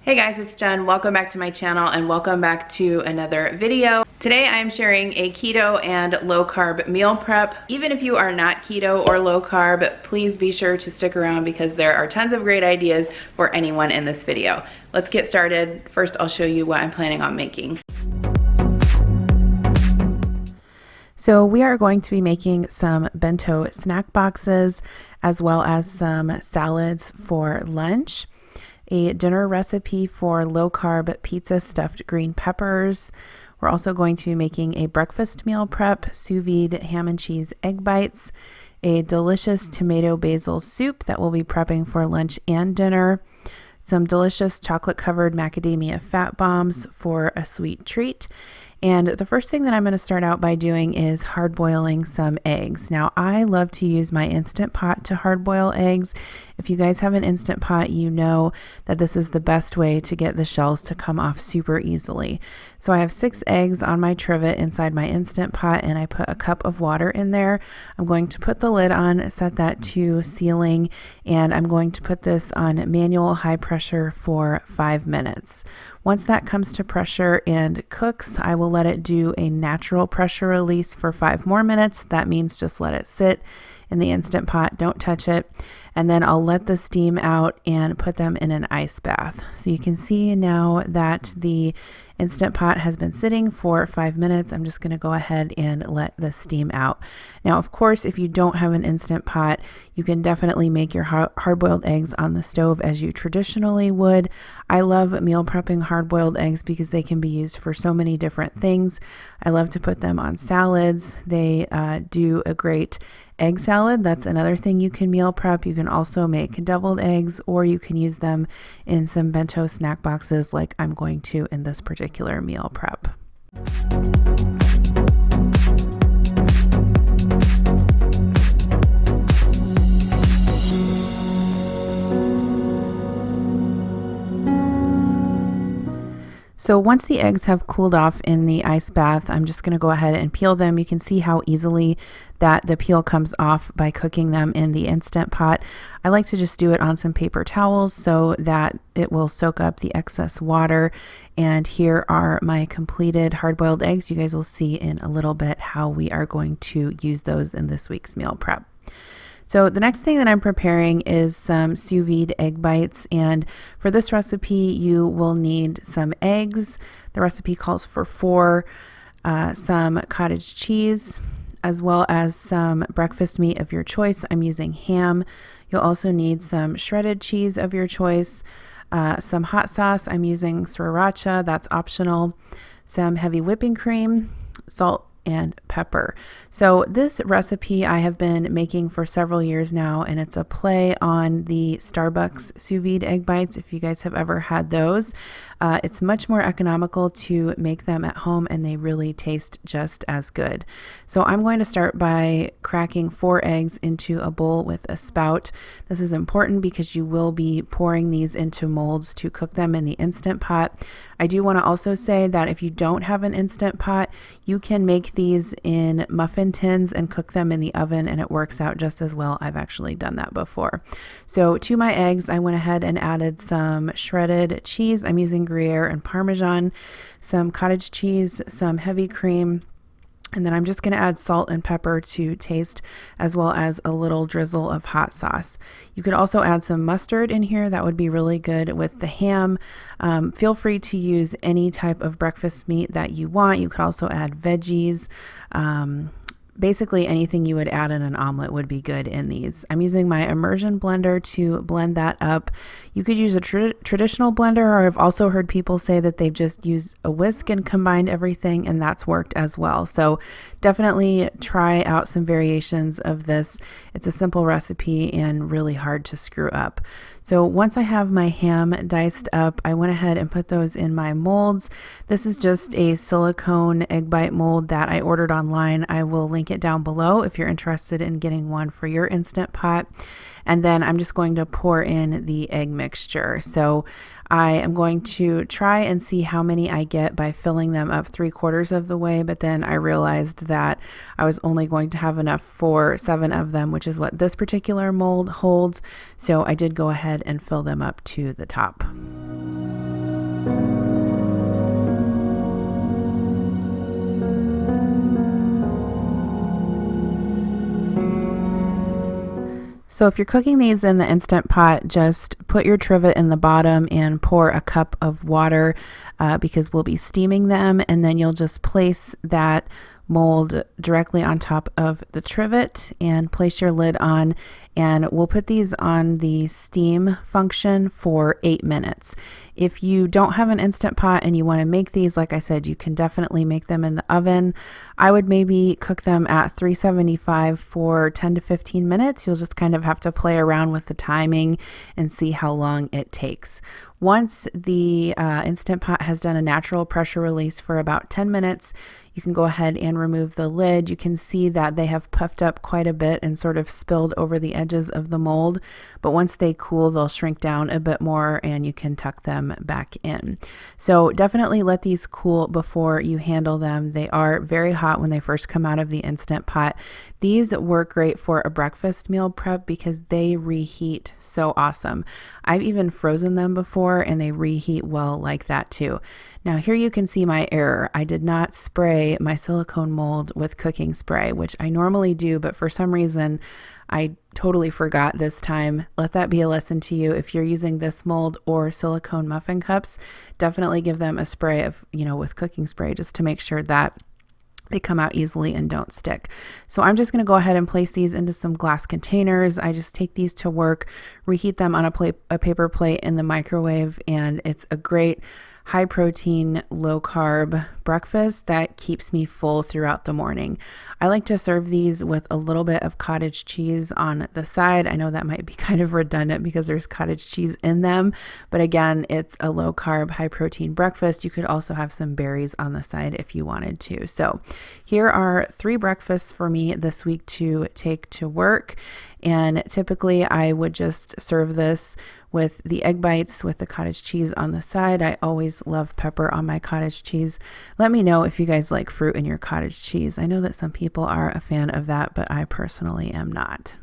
Hey guys, it's Jen. Welcome back to my channel and welcome back to another video. Today I am sharing a keto and low carb meal prep. Even if you are not keto or low carb, please be sure to stick around because there are tons of great ideas for anyone in this video. Let's get started. First, I'll show you what I'm planning on making. So we are going to be making some bento snack boxes as well as some salads for lunch. A dinner recipe for low carb pizza stuffed green peppers. We're also going to be making a breakfast meal prep, sous vide ham and cheese egg bites, a delicious tomato basil soup that we'll be prepping for lunch and dinner, some delicious chocolate covered macadamia fat bombs for a sweet treat. And the first thing that I'm going to start out by doing is hard boiling some eggs. Now, I love to use my Instant Pot to hard boil eggs. If you guys have an Instant Pot, you know that this is the best way to get the shells to come off super easily. So I have 6 eggs on my trivet inside my Instant Pot, and I put a cup of water in there. I'm going to put the lid on, set that to sealing, and I'm going to put this on manual high pressure for 5 minutes. Once that comes to pressure and cooks, I will let it do a natural pressure release for 5 more minutes. That means just let it sit in the Instant Pot, don't touch it. And then I'll let the steam out and put them in an ice bath. So you can see now that the Instant Pot has been sitting for 5 minutes. I'm just going to go ahead and let the steam out. Now, of course, if you don't have an Instant Pot, you can definitely make your hard-boiled eggs on the stove as you traditionally would. I love meal prepping hard-boiled eggs because they can be used for so many different things. I love to put them on salads. They do a great egg salad. That's another thing you can meal prep. You can also make deviled eggs, or you can use them in some bento snack boxes like I'm going to in this particular meal prep. So once the eggs have cooled off in the ice bath, I'm just going to go ahead and peel them. You can see how easily that the peel comes off by cooking them in the Instant Pot. I like to just do it on some paper towels so that it will soak up the excess water. And here are my completed hard-boiled eggs. You guys will see in a little bit how we are going to use those in this week's meal prep. So the next thing that I'm preparing is some sous vide egg bites, and for this recipe you will need some eggs. The recipe calls for 4, some cottage cheese, as well as some breakfast meat of your choice. I'm using ham. You'll also need some shredded cheese of your choice, some hot sauce. I'm using sriracha, that's optional, some heavy whipping cream, salt, and pepper. So this recipe I have been making for several years now, and it's a play on the Starbucks sous vide egg bites. If you guys have ever had those, it's much more economical to make them at home, and they really taste just as good. So I'm going to start by cracking 4 eggs into a bowl with a spout. This is important because you will be pouring these into molds to cook them in the Instant Pot. I do want to also say that if you don't have an Instant Pot, you can make these in muffin tins and cook them in the oven, and it works out just as well. I've actually done that before. So to my eggs, I went ahead and added some shredded cheese. I'm using Gruyere and Parmesan, some cottage cheese, some heavy cream, and then I'm just going to add salt and pepper to taste, as well as a little drizzle of hot sauce. You could also add some mustard in here. That would be really good with the ham. Feel free to use any type of breakfast meat that you want. You could also add veggies. Basically anything you would add in an omelet would be good in these. I'm using my immersion blender to blend that up. You could use a traditional blender, or I've also heard people say that they've just used a whisk and combined everything, and that's worked as well. So definitely try out some variations of this. It's a simple recipe and really hard to screw up. So once I have my ham diced up, I went ahead and put those in my molds. This is just a silicone egg bite mold that I ordered online. I will link it down below if you're interested in getting one for your Instant Pot. And then I'm just going to pour in the egg mixture. So I am going to try and see how many I get by filling them up 3/4 of the way, but then I realized that I was only going to have enough for 7 of them, which is what this particular mold holds. So I did go ahead and fill them up to the top. So if you're cooking these in the Instant Pot, just put your trivet in the bottom and pour a cup of water because we'll be steaming them, and then you'll just place that mold directly on top of the trivet and place your lid on, and we'll put these on the steam function for 8 minutes. If you don't have an Instant Pot and you want to make these, like I said, you can definitely make them in the oven. I would maybe cook them at 375 for 10 to 15 minutes. You'll just kind of have to play around with the timing and see how long it takes. Once the Instant Pot has done a natural pressure release for about 10 minutes, you can go ahead and remove the lid. You can see that they have puffed up quite a bit and sort of spilled over the edges of the mold, but once they cool, they'll shrink down a bit more and you can tuck them back in. So definitely let these cool before you handle them. They are very hot when they first come out of the Instant Pot. These work great for a breakfast meal prep because they reheat so awesome. I've even frozen them before and they reheat well like that too. Now here you can see my error. I did not spray my silicone mold with cooking spray, which I normally do, but for some reason I totally forgot this time. Let that be a lesson to you. If you're using this mold or silicone muffin cups, definitely give them a spray of, with cooking spray just to make sure that they come out easily and don't stick. So I'm just going to go ahead and place these into some glass containers. I just take these to work, reheat them on a paper plate in the microwave, and it's a great high protein, low carb breakfast that keeps me full throughout the morning. I like to serve these with a little bit of cottage cheese on the side. I know that might be kind of redundant because there's cottage cheese in them, but again, it's a low carb, high protein breakfast. You could also have some berries on the side if you wanted to. So here are 3 breakfasts for me this week to take to work. And typically I would just serve this with the egg bites with the cottage cheese on the side. I always love pepper on my cottage cheese. Let me know if you guys like fruit in your cottage cheese. I know that some people are a fan of that, but I personally am not.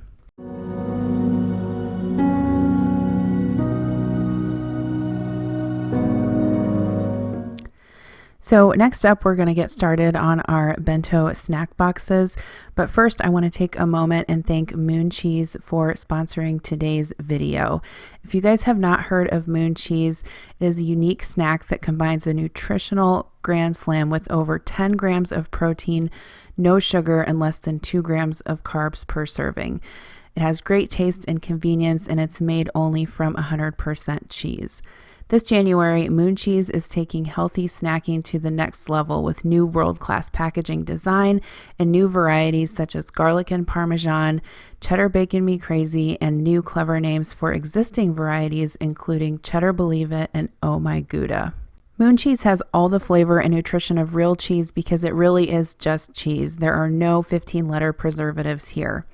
So next up, we're going to get started on our bento snack boxes. But first, I want to take a moment and thank Moon Cheese for sponsoring today's video. If you guys have not heard of Moon Cheese, it is a unique snack that combines a nutritional grand slam with over 10 grams of protein, no sugar, and less than 2 grams of carbs per serving. It has great taste and convenience, and it's made only from 100% cheese. This January, Moon Cheese is taking healthy snacking to the next level with new world-class packaging design and new varieties such as garlic and parmesan, cheddar bacon me crazy, and new clever names for existing varieties including cheddar believe it and oh my Gouda. Moon Cheese has all the flavor and nutrition of real cheese because it really is just cheese. There are no 15-letter preservatives here.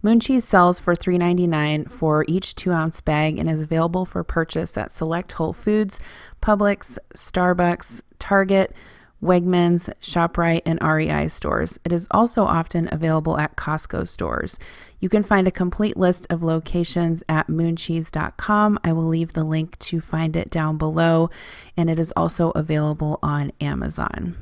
Moon Cheese sells for $3.99 for each 2-ounce bag and is available for purchase at select Whole Foods, Publix, Starbucks, Target, Wegmans, ShopRite, and REI stores. It is also often available at Costco stores. You can find a complete list of locations at mooncheese.com. I will leave the link to find it down below, and it is also available on Amazon.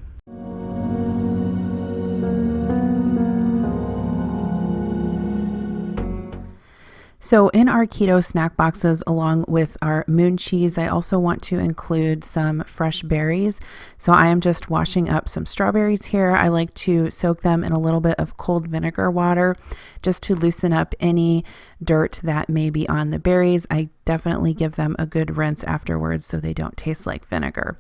So in our keto snack boxes, along with our Moon Cheese, I also want to include some fresh berries. So I am just washing up some strawberries here. I like to soak them in a little bit of cold vinegar water just to loosen up any dirt that may be on the berries. I definitely give them a good rinse afterwards so they don't taste like vinegar.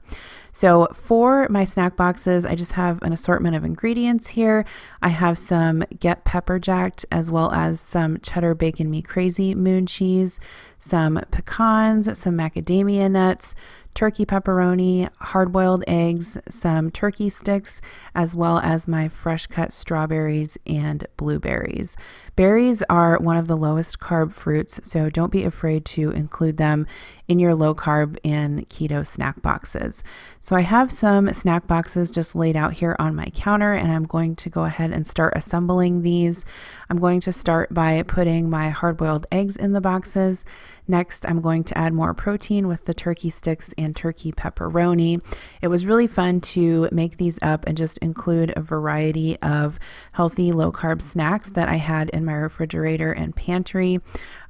So for my snack boxes, I just have an assortment of ingredients here. I have some Get Pepper Jacked as well as some cheddar bacon me crazy Moon Cheese, some pecans, some macadamia nuts, turkey pepperoni, hard-boiled eggs, some turkey sticks, as well as my fresh cut strawberries and blueberries. Berries are one of the lowest carb fruits, so don't be afraid to include them in your low carb and keto snack boxes. So I have some snack boxes just laid out here on my counter, and I'm going to go ahead and start assembling these. I'm going to start by putting my hard-boiled eggs in the boxes. Next, I'm going to add more protein with the turkey sticks and turkey pepperoni. It was really fun to make these up and just include a variety of healthy low-carb snacks that I had in my refrigerator and pantry.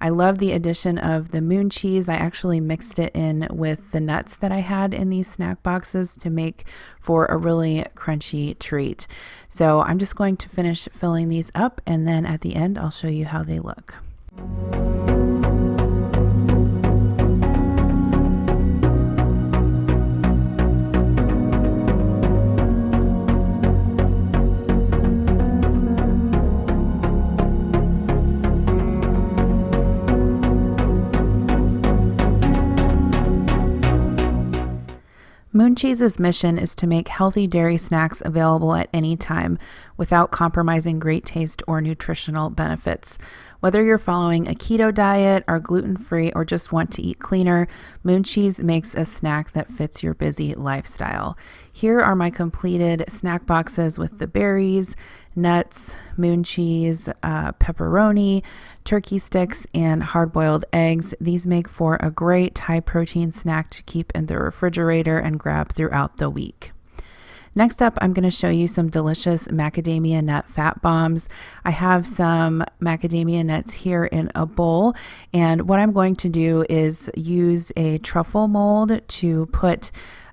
I love the addition of the moon cheese. I actually mixed it in with the nuts that I had in these snack boxes to make for a really crunchy treat. So I'm just going to finish filling these up, and then at the end, I'll show you how they look. Moon Cheese's mission is to make healthy dairy snacks available at any time without compromising great taste or nutritional benefits. Whether you're following a keto diet, are gluten-free, or just want to eat cleaner, Moon Cheese makes a snack that fits your busy lifestyle. Here are my completed snack boxes with the berries, nuts, moon cheese, pepperoni, turkey sticks, and hard-boiled eggs. These make for a great high-protein snack to keep in the refrigerator and grab throughout the week. Next up, I'm going to show you some delicious macadamia nut fat bombs. I have some macadamia nuts here in a bowl, and what I'm going to do is use a truffle mold to put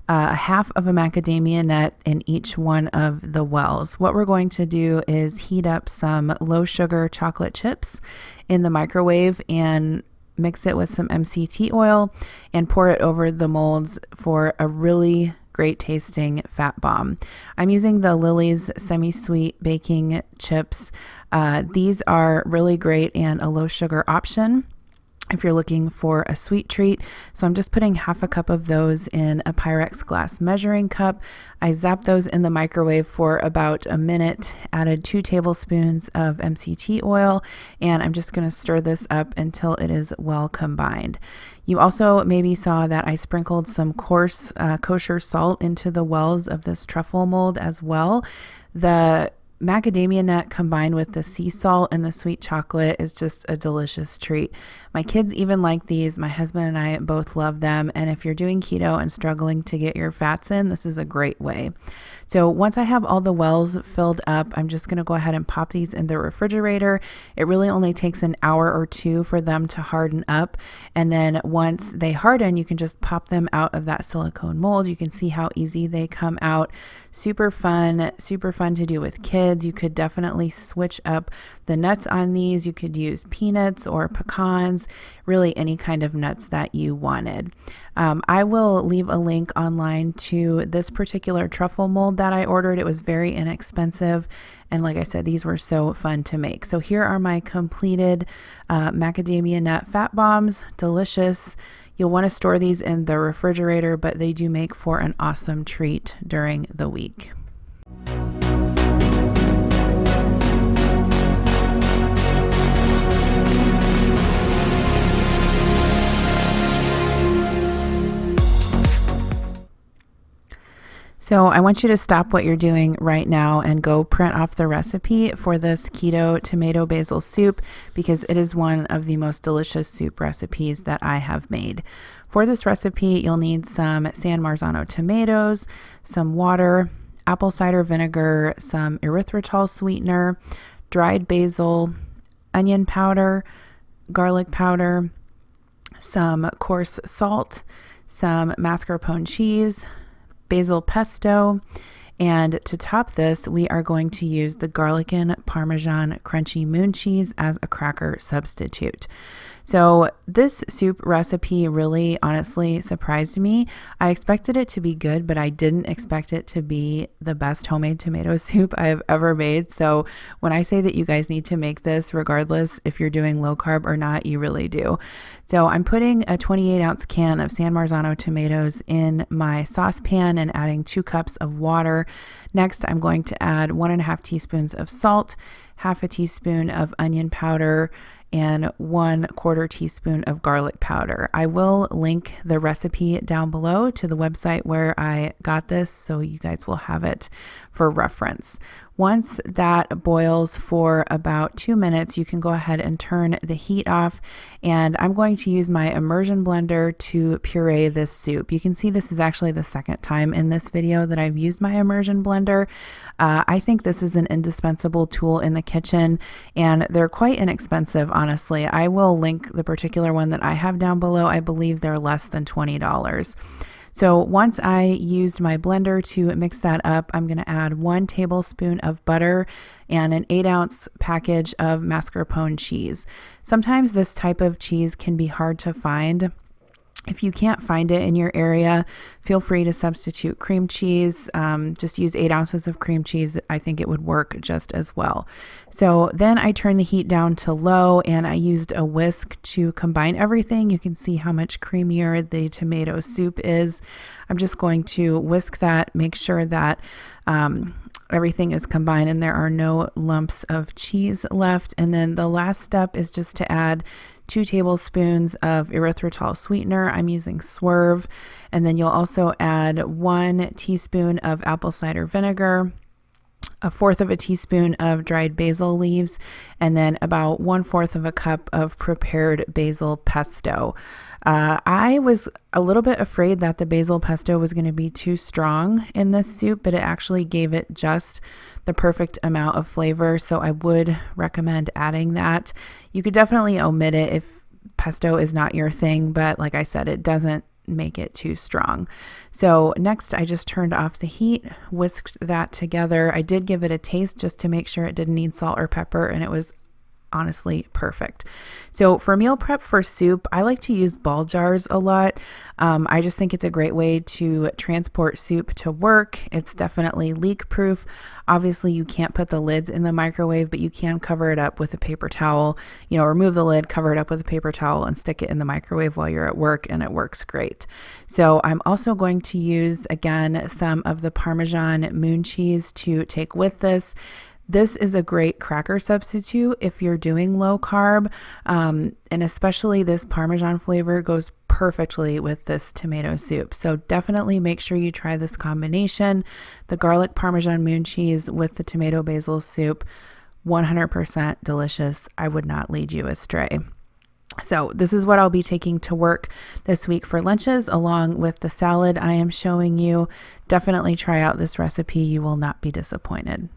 half of a macadamia nut in each one of the wells. What we're going to do is heat up some low sugar chocolate chips in the microwave and mix it with some MCT oil and pour it over the molds for a really great tasting fat bomb. I'm using the Lily's semi-sweet baking chips. These are really great and a low sugar option if you're looking for a sweet treat. So I'm just putting half a cup of those in a Pyrex glass measuring cup. I zapped those in the microwave for about a minute, added 2 tablespoons of MCT oil, and I'm just going to stir this up until it is well combined. You also maybe saw that I sprinkled some coarse kosher salt into the wells of this truffle mold as well. The macadamia nut combined with the sea salt and the sweet chocolate is just a delicious treat. My kids even like these. My husband and I both love them. And if you're doing keto and struggling to get your fats in, this is a great way. So once I have all the wells filled up, I'm just going to go ahead and pop these in the refrigerator. It really only takes an hour or 2 for them to harden up. And then once they harden, you can just pop them out of that silicone mold. You can see how easy they come out. Super fun to do with kids. You could definitely switch up the nuts on these. You could use peanuts or pecans, really any kind of nuts that you wanted. I will leave a link online to this particular truffle mold that I ordered. It was very inexpensive. And like I said, these were so fun to make. So here are my completed macadamia nut fat bombs. Delicious. You'll want to store these in the refrigerator, but they do make for an awesome treat during the week. So I want you to stop what you're doing right now and go print off the recipe for this keto tomato basil soup, because it is one of the most delicious soup recipes that I have made. For this recipe, you'll need some San Marzano tomatoes, some water, apple cider vinegar, some erythritol sweetener, dried basil, onion powder, garlic powder, some coarse salt, some mascarpone cheese, basil pesto, and to top this, we are going to use the garlic and Parmesan crunchy moon cheese as a cracker substitute. So this soup recipe really honestly surprised me. I expected it to be good, but I didn't expect it to be the best homemade tomato soup I have ever made. So when I say that you guys need to make this, regardless if you're doing low carb or not, you really do. So I'm putting a 28-ounce can of San Marzano tomatoes in my saucepan and adding 2 cups of water. Next, I'm going to add 1.5 teaspoons of salt, half a teaspoon of onion powder, and 1/4 teaspoon of garlic powder. I will link the recipe down below to the website where I got this, so you guys will have it for reference. Once that boils for about 2 minutes, you can go ahead and turn the heat off, and I'm going to use my immersion blender to puree this soup. You can see this is actually the second time in this video that I've used my immersion blender. I think this is an indispensable tool in the kitchen, and they're quite inexpensive, honestly. I will link the particular one that I have down below. I believe they're less than $20. So once I used my blender to mix that up, I'm going to add 1 tablespoon of butter and an 8-ounce package of mascarpone cheese. Sometimes this type of cheese can be hard to find. If you can't find it in your area, feel free to substitute cream cheese. Just use 8 ounces of cream cheese. I think it would work just as well. So then I turned the heat down to low, and I used a whisk to combine everything. You can see how much creamier the tomato soup is. I'm just going to whisk that, make sure that everything is combined and there are no lumps of cheese left. And then the last step is just to add 2 tablespoons of erythritol sweetener. I'm using Swerve. And then you'll also add 1 teaspoon of apple cider vinegar, 1/4 of a teaspoon of dried basil leaves, and then about 1/4 of a cup of prepared basil pesto. I was a little bit afraid that the basil pesto was going to be too strong in this soup, but it actually gave it just the perfect amount of flavor. So I would recommend adding that. You could definitely omit it if pesto is not your thing, but like I said, it doesn't make it too strong. So next I just turned off the heat, whisked that together. I did give it a taste just to make sure it didn't need salt or pepper, and it was honestly perfect. So for meal prep for soup, I like to use ball jars a lot. I just think it's a great way to transport soup to work. It's definitely leak proof. Obviously you can't put the lids in the microwave, but you can cover it up with a paper towel, remove the lid, cover it up with a paper towel, and stick it in the microwave while you're at work, and it works great. So I'm also going to use, again, some of the Parmesan moon cheese to take with this. This is a great cracker substitute if you're doing low carb, and especially this Parmesan flavor goes perfectly with this tomato soup. So definitely make sure you try this combination, the garlic Parmesan moon cheese with the tomato basil soup. 100% delicious. I would not lead you astray. So this is what I'll be taking to work this week for lunches, along with the salad I am showing you. Definitely try out this recipe. You will not be disappointed.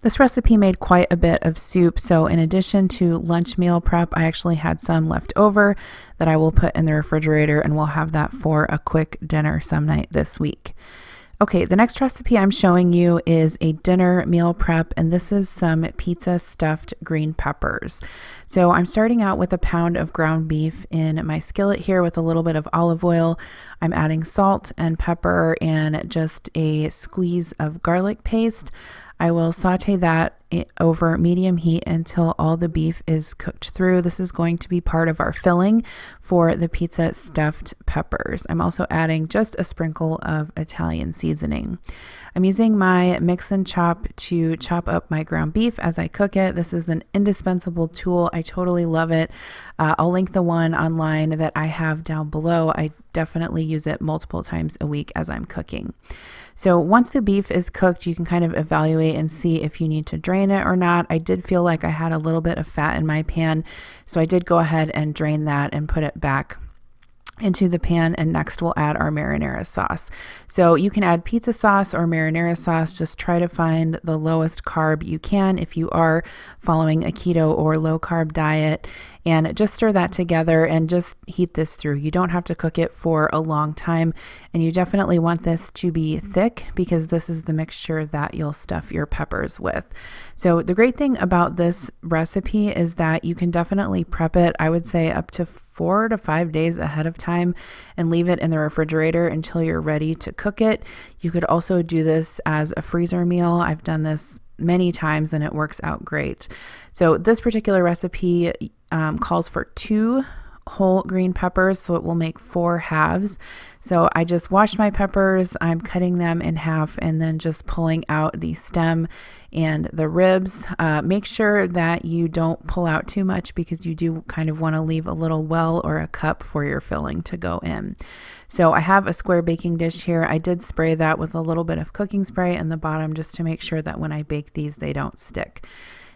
This recipe made quite a bit of soup, so in addition to lunch meal prep, I actually had some left over that I will put in the refrigerator, and we'll have that for a quick dinner some night this week. Okay, the next recipe I'm showing you is a dinner meal prep, and this is some pizza stuffed green peppers. So I'm starting out with a pound of ground beef in my skillet here with a little bit of olive oil. I'm adding salt and pepper and just a squeeze of garlic paste. I will saute that over medium heat until all the beef is cooked through. This is going to be part of our filling for the pizza stuffed peppers. I'm also adding just a sprinkle of Italian seasoning. I'm using my mix and chop to chop up my ground beef as I cook it. This is an indispensable tool. I totally love it. I'll link the one online that I have down below. I definitely use it multiple times a week as I'm cooking. So once the beef is cooked, you can kind of evaluate and see if you need to drain it or not. I did feel like I had a little bit of fat in my pan, so I did go ahead and drain that and put it back into the pan, and next we'll add our marinara sauce. So you can add pizza sauce or marinara sauce. Just try to find the lowest carb you can if you are following a keto or low carb diet, and just stir that together and just heat this through. You don't have to cook it for a long time, and you definitely want this to be thick because this is the mixture that you'll stuff your peppers with. So the great thing about this recipe is that you can definitely prep it, I would say up to 4 to 5 days ahead of time, and leave it in the refrigerator until you're ready to cook it. You could also do this as a freezer meal. I've done this many times and it works out great. So this particular recipe calls for 2 whole green peppers, so it will make 4 halves. So I just washed my peppers, I'm cutting them in half and then just pulling out the stem and the ribs. Make sure that you don't pull out too much because you do kind of want to leave a little well or a cup for your filling to go in. So I have a square baking dish here. I did spray that with a little bit of cooking spray in the bottom just to make sure that when I bake these, they don't stick.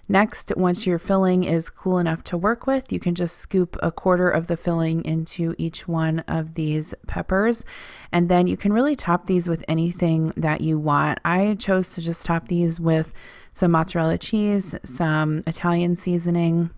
Next, once your filling is cool enough to work with, you can just scoop a quarter of the filling into each one of these peppers, and then you can really top these with anything that you want. I chose to just top these with some mozzarella cheese, some Italian seasoning,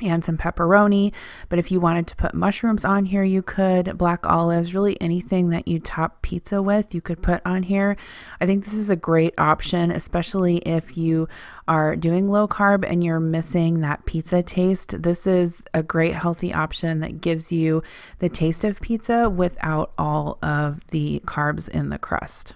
and some pepperoni. But if you wanted to put mushrooms on here, you could. Black olives, really anything that you top pizza with, you could put on here. I think this is a great option, especially if you are doing low carb and you're missing that pizza taste. This is a great healthy option that gives you the taste of pizza without all of the carbs in the crust.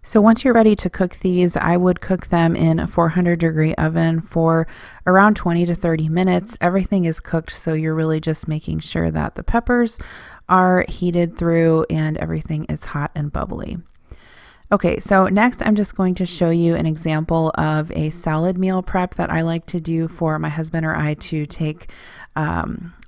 So once you're ready to cook these, I would cook them in a 400-degree oven for around 20 to 30 minutes. Everything is cooked, so you're really just making sure that the peppers are heated through and everything is hot and bubbly. Okay, so next I'm just going to show you an example of a salad meal prep that I like to do for my husband or I to take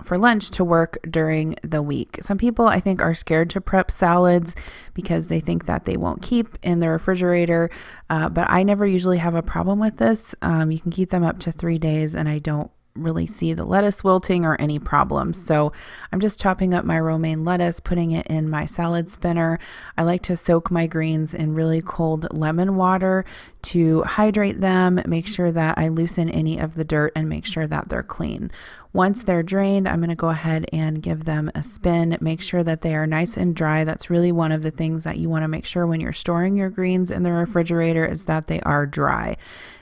for lunch to work during the week. Some people, I think, are scared to prep salads because they think that they won't keep in the refrigerator, but I never usually have a problem with this. You can keep them up to 3 days and I don't really see the lettuce wilting or any problems. So I'm just chopping up my romaine lettuce, putting it in my salad spinner. I like to soak my greens in really cold lemon water to hydrate them, make sure that I loosen any of the dirt and make sure that they're clean. Once they're drained, I'm going to go ahead and give them a spin. Make sure that they are nice and dry. That's really one of the things that you want to make sure when you're storing your greens in the refrigerator is that they are dry.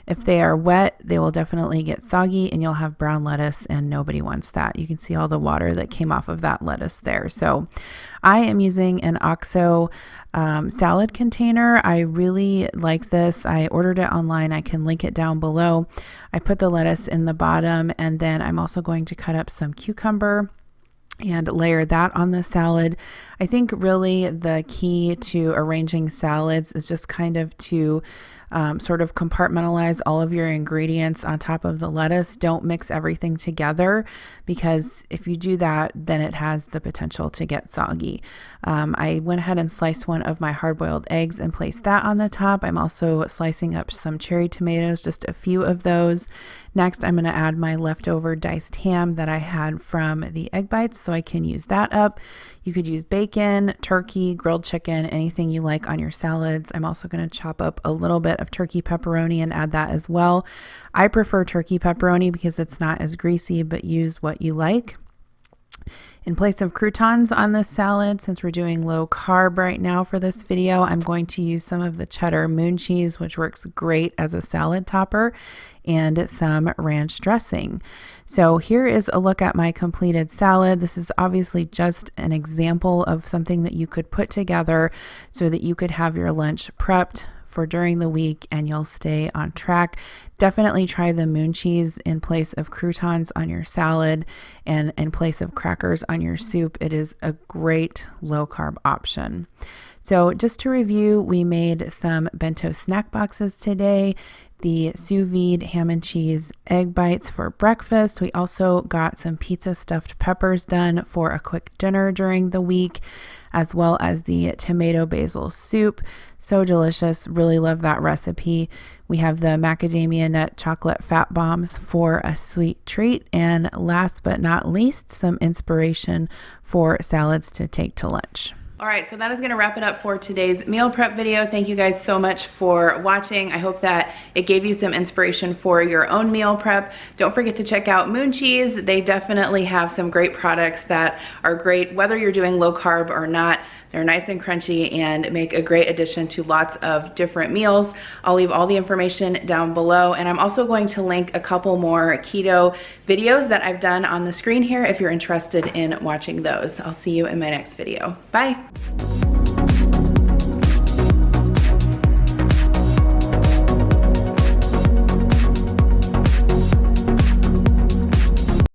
If they are wet, they will definitely get soggy and you'll have brown lettuce and nobody wants that. You can see all the water that came off of that lettuce there. So I am using an OXO salad container. I really like this. I ordered it online. I can link it down below. I put the lettuce in the bottom and then I'm also going to cut up some cucumber and layer that on the salad. I think really the key to arranging salads is just kind of to sort of compartmentalize all of your ingredients on top of the lettuce. Don't mix everything together because if you do that, then it has the potential to get soggy. I went ahead and sliced one of my hard-boiled eggs and placed that on the top. I'm also slicing up some cherry tomatoes, just a few of those. Next, I'm going to add my leftover diced ham that I had from the egg bites, so I can use that up. You could use bacon, turkey, grilled chicken, anything you like on your salads. I'm also going to chop up a little bit of turkey pepperoni and add that as well. I prefer turkey pepperoni because it's not as greasy, but use what you like. In place of croutons on this salad, since we're doing low carb right now for this video, I'm going to use some of the cheddar moon cheese, which works great as a salad topper, and some ranch dressing. So here is a look at my completed salad. This is obviously just an example of something that you could put together so that you could have your lunch prepped for during the week and you'll stay on track. Definitely try the moon cheese in place of croutons on your salad and in place of crackers on your soup. It is a great low carb option. So just to review, we made some bento snack boxes today, the Sous Vide ham and cheese egg bites for breakfast. We also got some pizza stuffed peppers done for a quick dinner during the week, as well as the tomato basil soup. So delicious. Really love that recipe. We have the macadamia nut chocolate fat bombs for a sweet treat. And last but not least, some inspiration for salads to take to lunch. All right, so that is gonna wrap it up for today's meal prep video. Thank you guys so much for watching. I hope that it gave you some inspiration for your own meal prep. Don't forget to check out Moon Cheese. They definitely have some great products that are great, whether you're doing low carb or not. They're nice and crunchy and make a great addition to lots of different meals. I'll leave all the information down below, and I'm also going to link a couple more keto videos that I've done on the screen here if you're interested in watching those. I'll see you in my next video. Bye.